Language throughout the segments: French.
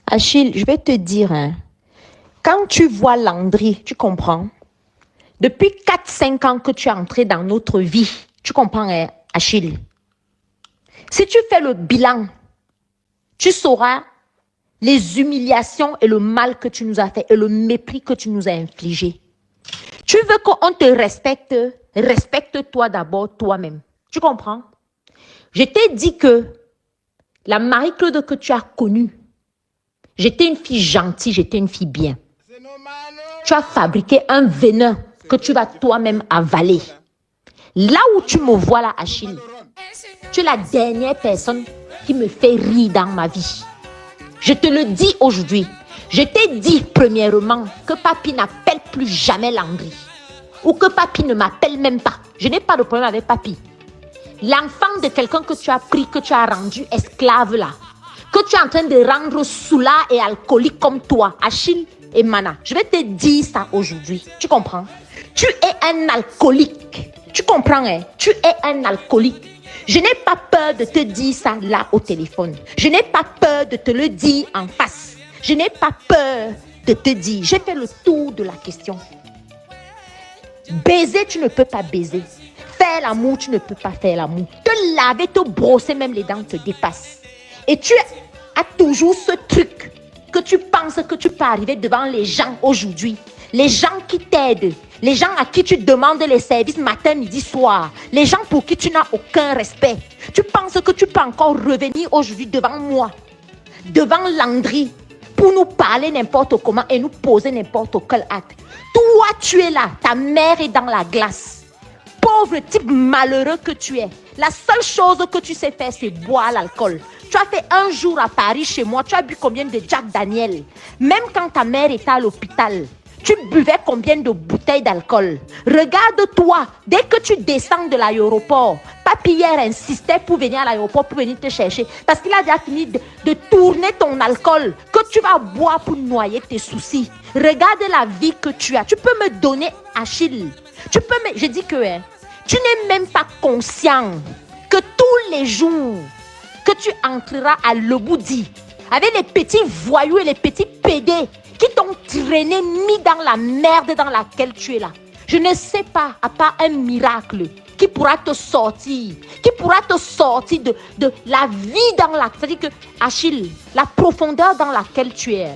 Achille, je vais te dire, hein, quand tu vois Landry, tu comprends? Depuis 4, 5 ans que tu es entré dans notre vie, tu comprends, hein, Achille? Si tu fais le bilan, tu sauras les humiliations et le mal que tu nous as fait et le mépris que tu nous as infligé. Tu veux qu'on te respecte, respecte-toi d'abord toi-même. Tu comprends? Je t'ai dit que la Marie-Claude que tu as connue, j'étais une fille gentille, j'étais une fille bien. Tu as fabriqué un venin que tu vas toi-même avaler. Là où tu me vois là, Achille, tu es la dernière personne qui me fait rire dans ma vie. Je te le dis aujourd'hui. Je t'ai dit premièrement que papi n'appelle plus jamais Landry. Ou que papi ne m'appelle même pas. Je n'ai pas de problème avec papi. L'enfant de quelqu'un que tu as pris, que tu as rendu esclave là, que tu es en train de rendre soulard et alcoolique comme toi, Achille et Mana. Je vais te dire ça aujourd'hui. Tu comprends? Tu es un alcoolique. Tu comprends, hein? Tu es un alcoolique. Je n'ai pas peur de te dire ça là au téléphone. Je n'ai pas peur de te le dire en face. Je n'ai pas peur de te dire. J'ai fait le tour de la question. Baiser, tu ne peux pas baiser. Faire l'amour, tu ne peux pas faire l'amour. Te laver, te brosser, même les dents te dépassent. Et tu as toujours ce truc que tu penses que tu peux arriver devant les gens aujourd'hui. Les gens qui t'aident. Les gens à qui tu demandes les services matin, midi, soir. Les gens pour qui tu n'as aucun respect. Tu penses que tu peux encore revenir aujourd'hui devant moi, devant Landry, pour nous parler n'importe comment et nous poser n'importe quel acte. Toi, tu es là. Ta mère est dans la glace. Pauvre type malheureux que tu es. La seule chose que tu sais faire, c'est boire l'alcool. Tu as fait un jour à Paris chez moi. Tu as bu combien de Jack Daniel? Même quand ta mère était à l'hôpital, tu buvais combien de bouteilles d'alcool? Regarde-toi, dès que tu descends de l'aéroport, papi hier insistait pour venir à l'aéroport, pour venir te chercher. Parce qu'il a déjà fini de tourner ton alcool que tu vas boire pour noyer tes soucis. Regarde la vie que tu as. Tu peux me donner, Achille. Tu peux me... Je dis que tu n'es même pas conscient que tous les jours que tu entreras à Leboudi avec les petits voyous et les petits pédés qui t'ont traîné, mis dans la merde dans laquelle tu es là. Je ne sais pas, à part un miracle, qui pourra te sortir, de la vie dans la... C'est-à-dire que, Achille, la profondeur dans laquelle tu es,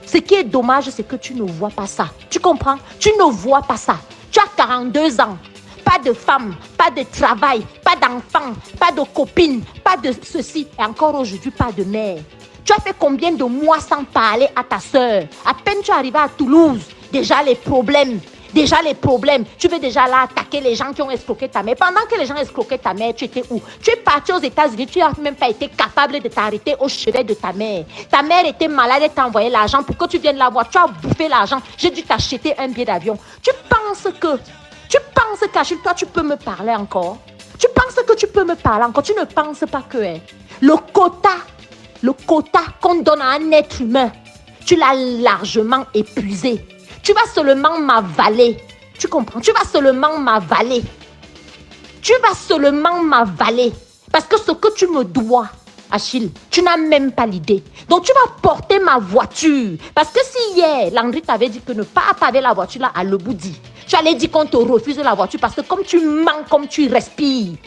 ce qui est dommage, c'est que tu ne vois pas ça. Tu comprends? Tu ne vois pas ça. Tu as 42 ans. Pas de femme, pas de travail, pas d'enfant, pas de copine, pas de ceci. Et encore aujourd'hui, pas de mère. Tu as fait combien de mois sans parler à ta soeur? À peine tu es arrivé à Toulouse, déjà les problèmes. Tu veux déjà là attaquer les gens qui ont escroqué ta mère. Pendant que les gens escroquaient ta mère, tu étais où? Tu es parti aux États-Unis, tu n'as même pas été capable de t'arrêter au chevet de ta mère. Ta mère était malade, elle t'a envoyé l'argent pour que tu viennes la voir. Tu as bouffé l'argent, j'ai dû t'acheter un billet d'avion. Tu penses qu'Achille, toi, tu peux me parler encore? Tu penses que tu peux me parler encore? Tu ne penses pas que le quota qu'on donne à un être humain, tu l'as largement épuisé. Tu vas seulement m'avaler. Tu comprends? Tu vas seulement m'avaler. Parce que ce que tu me dois, Achille, tu n'as même pas l'idée. Donc, tu vas porter ma voiture. Parce que si hier, Landry t'avait dit que ne pas paver la voiture là à Leboudi, tu allais dire qu'on te refuse la voiture parce que comme tu mens, comme tu respires,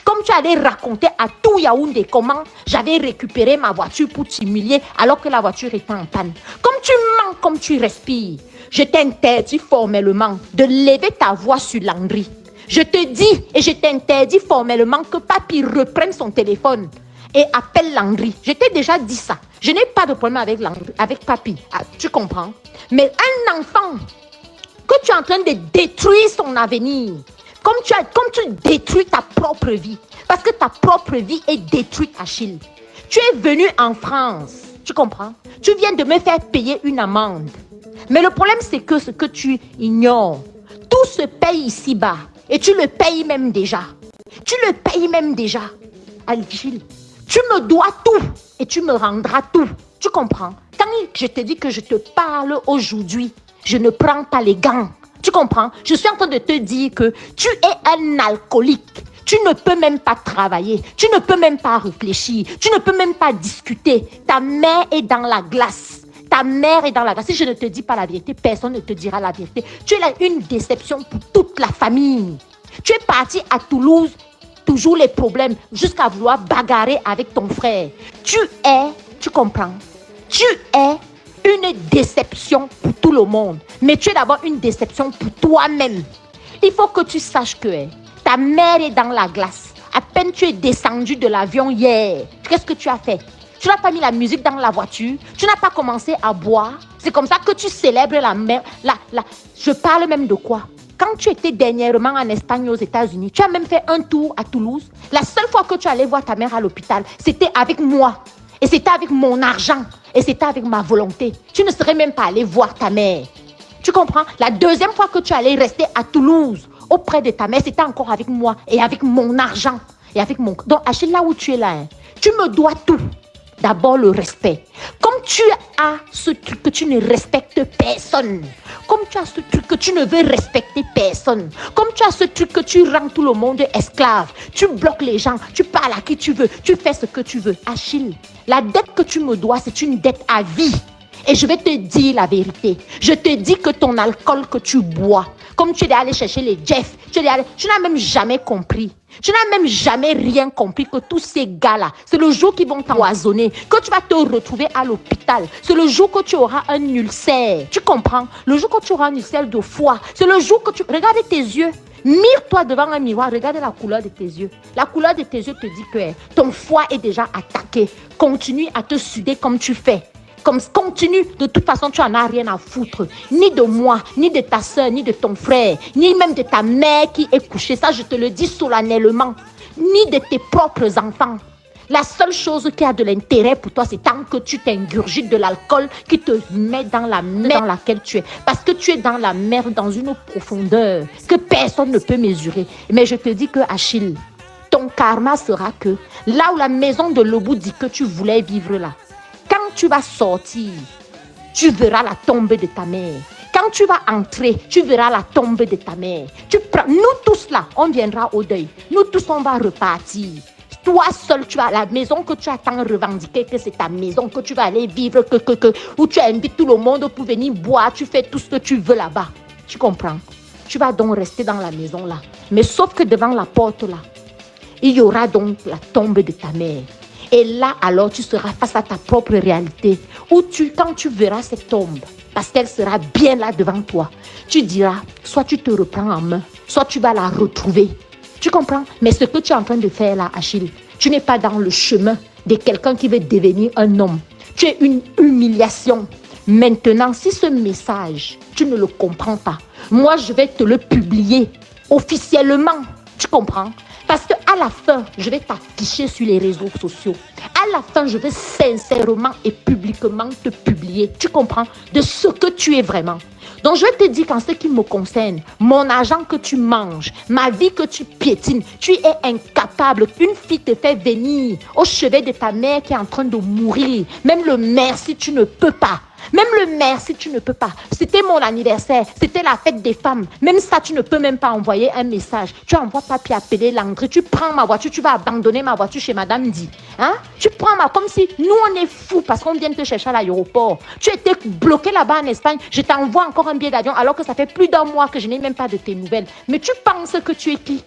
comme tu allais raconter à tout Yaoundé comment j'avais récupéré ma voiture pour t'humilier alors que la voiture était en panne. Comme tu mens, comme tu respires, je t'interdis formellement de lever ta voix sur Landry. Je te dis et je t'interdis formellement que papi reprenne son téléphone et appelle Landry. Je t'ai déjà dit ça. Je n'ai pas de problème avec Landry, avec papi. Ah, tu comprends? Mais un enfant que tu es en train de détruire son avenir, comme tu détruis ta propre vie, parce que ta propre vie est détruite, Achille. Tu es venu en France, tu comprends? Tu viens de me faire payer une amende. Mais le problème, c'est que ce que tu ignores, tout se paye ici-bas. Et tu le payes même déjà. Achille, tu me dois tout et tu me rendras tout. Tu comprends? Quand je te dis que je te parle aujourd'hui, je ne prends pas les gants. Tu comprends? Je suis en train de te dire que tu es un alcoolique. Tu ne peux même pas travailler. Tu ne peux même pas réfléchir. Tu ne peux même pas discuter. Ta mère est dans la glace. Ta mère est dans la glace. Si je ne te dis pas la vérité, personne ne te dira la vérité. Tu es là une déception pour toute la famille. Tu es parti à Toulouse, toujours les problèmes, jusqu'à vouloir bagarrer avec ton frère. Tu comprends? Tu es une déception pour tout le monde. Mais tu es d'abord une déception pour toi-même. Il faut que tu saches que ta mère est dans la glace. À peine tu es descendu de l'avion hier. Qu'est-ce que tu as fait? Tu n'as pas mis la musique dans la voiture. Tu n'as pas commencé à boire. C'est comme ça que tu célèbres la mère. Je parle même de quoi? Quand tu étais dernièrement en Espagne, aux États-Unis, tu as même fait un tour à Toulouse. La seule fois que tu allais voir ta mère à l'hôpital, c'était avec moi. Et c'était avec mon argent. Et c'était avec ma volonté. Tu ne serais même pas allé voir ta mère. Tu comprends? La deuxième fois que tu allais rester à Toulouse, auprès de ta mère, c'était encore avec moi et avec mon argent. Et avec mon... Donc, Achille, là où tu es là, tu me dois tout. D'abord, le respect. Comme tu as ce truc que tu ne respectes personne. Comme tu as ce truc que tu ne veux respecter personne. Comme tu as ce truc que tu rends tout le monde esclave. Tu bloques les gens. Tu parles à qui tu veux. Tu fais ce que tu veux. Achille, la dette que tu me dois, c'est une dette à vie. Et je vais te dire la vérité. Je te dis que ton alcool que tu bois, comme tu es allé chercher les Jeff, tu n'as même jamais compris. Tu n'as même jamais rien compris que tous ces gars-là, c'est le jour qu'ils vont t'empoisonner, que tu vas te retrouver à l'hôpital. C'est le jour que tu auras un ulcère. Tu comprends? Le jour que tu auras un ulcère de foie. C'est le jour que tu... Regarde tes yeux. Mire-toi devant un miroir, regarde la couleur de tes yeux. La couleur de tes yeux te dit que ton foie est déjà attaqué. Continue à te suder comme tu fais. Comme continue, de toute façon, tu n'en as rien à foutre. Ni de moi, ni de ta soeur, ni de ton frère, ni même de ta mère qui est couchée. Ça, je te le dis solennellement. Ni de tes propres enfants. La seule chose qui a de l'intérêt pour toi, c'est tant que tu t'ingurgites de l'alcool qui te met dans la mer dans laquelle tu es. Parce que tu es dans la mer, dans une profondeur que personne ne peut mesurer. Mais je te dis que, Achille, ton karma sera que là où la maison de Lobou dit que tu voulais vivre là, quand tu vas sortir, tu verras la tombe de ta mère. Quand tu vas entrer, tu verras la tombe de ta mère. Nous tous là, on viendra au deuil. Nous tous, on va repartir. Toi seul, tu as la maison que tu as tant revendiqué, que c'est ta maison, que tu vas aller vivre, où tu invites tout le monde pour venir boire, tu fais tout ce que tu veux là-bas. Tu comprends? Tu vas donc rester dans la maison là. Mais sauf que devant la porte là, il y aura donc la tombe de ta mère. Et là, alors, tu seras face à ta propre réalité. Où quand tu verras cette tombe, parce qu'elle sera bien là devant toi, tu diras, soit tu te reprends en main, soit tu vas la retrouver. Tu comprends? Mais ce que tu es en train de faire là, Achille, tu n'es pas dans le chemin de quelqu'un qui veut devenir un homme. Tu es une humiliation. Maintenant, si ce message, tu ne le comprends pas, moi, je vais te le publier officiellement. Tu comprends? Parce qu'à la fin, je vais t'afficher sur les réseaux sociaux. À la fin, je vais sincèrement et publiquement te publier. Tu comprends? De ce que tu es vraiment. Donc, je vais te dire qu'en ce qui me concerne, mon argent que tu manges, ma vie que tu piétines, tu es incapable. Une fille te fait venir au chevet de ta mère qui est en train de mourir. Même le merci, tu ne peux pas. Même le merci, tu ne peux pas. C'était mon anniversaire, c'était la fête des femmes. Même ça, tu ne peux même pas envoyer un message. Tu envoies papier appeler Landry, tu prends ma voiture, tu vas abandonner ma voiture chez Madame Di. Hein? Tu prends comme si nous, on est fous parce qu'on vient te chercher à l'aéroport. Tu étais bloqué là-bas en Espagne, je t'envoie encore un billet d'avion alors que ça fait plus d'un mois que je n'ai même pas de tes nouvelles. Mais tu penses que tu es qui?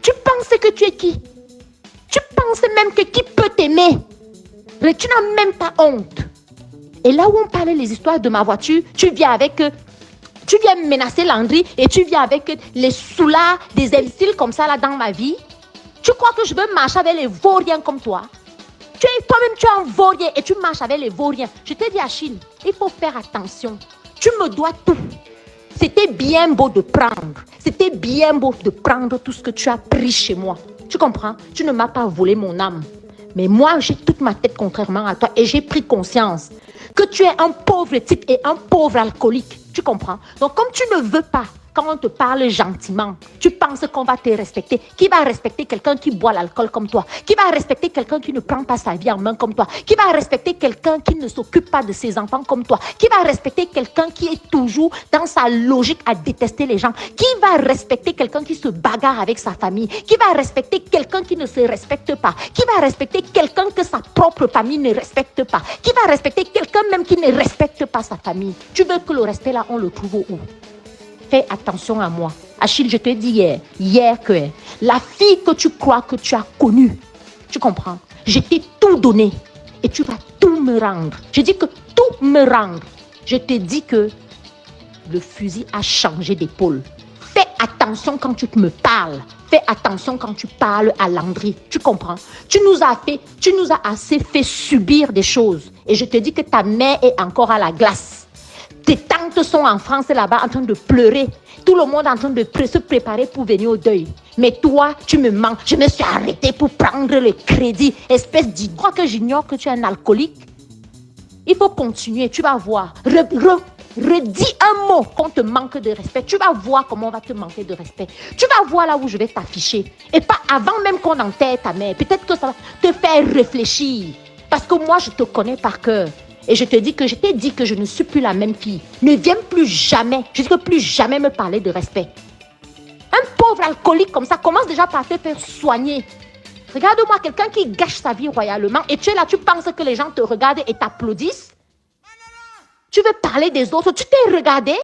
Tu penses que tu es qui? Tu penses même que qui peut t'aimer? Mais tu n'as même pas honte. Et là où on parlait les histoires de ma voiture, tu viens menacer Landry et tu viens avec les soulards, des elcils comme ça là dans ma vie. Tu crois que je veux marcher avec les vauriens comme toi? Toi-même, tu es un vaurien et tu marches avec les vauriens. Je te dis, Achille, il faut faire attention. Tu me dois tout. C'était bien beau de prendre. C'était bien beau de prendre tout ce que tu as pris chez moi. Tu comprends? Tu ne m'as pas volé mon âme. Mais moi, j'ai toute ma tête contrairement à toi et j'ai pris conscience que tu es un pauvre type et un pauvre alcoolique. Tu comprends? Donc, comme tu ne veux pas quand on te parle gentiment, tu penses qu'on va te respecter. Qui va respecter quelqu'un qui boit l'alcool comme toi? Qui va respecter quelqu'un qui ne prend pas sa vie en main comme toi? Qui va respecter quelqu'un qui ne s'occupe pas de ses enfants comme toi? Qui va respecter quelqu'un qui est toujours dans sa logique à détester les gens? Qui va respecter quelqu'un qui se bagarre avec sa famille? Qui va respecter quelqu'un qui ne se respecte pas? Qui va respecter quelqu'un que sa propre famille ne respecte pas? Qui va respecter quelqu'un même qui ne respecte pas sa famille? Tu veux que le respect là, on le trouve où? Fais attention à moi. Achille, je te dis hier que la fille que tu crois que tu as connue, tu comprends? Je t'ai tout donné et tu vas tout me rendre. Je dis que tout me rendre. Je te dis que le fusil a changé d'épaule. Fais attention quand tu me parles. Fais attention quand tu parles à Landry. Tu comprends? Tu nous as assez fait subir des choses. Et je te dis que ta mère est encore à la glace. Tes tantes sont en France là-bas en train de pleurer. Tout le monde est en train de se préparer pour venir au deuil. Mais toi, tu me manques. Je me suis arrêtée pour prendre le crédit. Espèce d'idiot. Crois que j'ignore que tu es un alcoolique? Il faut continuer. Tu vas voir. Redis un mot qu'on te manque de respect. Tu vas voir comment on va te manquer de respect. Tu vas voir là où je vais t'afficher. Et pas avant même qu'on enterre ta mère. Peut-être que ça va te faire réfléchir. Parce que moi, je te connais par cœur. Et je t'ai dit que je ne suis plus la même fille. Ne viens plus jamais, je dis que plus jamais me parler de respect. Un pauvre alcoolique comme ça commence déjà par te faire soigner. Regarde-moi, quelqu'un qui gâche sa vie royalement et tu es là, tu penses que les gens te regardent et t'applaudissent. Tu veux parler des autres, tu t'es regardé.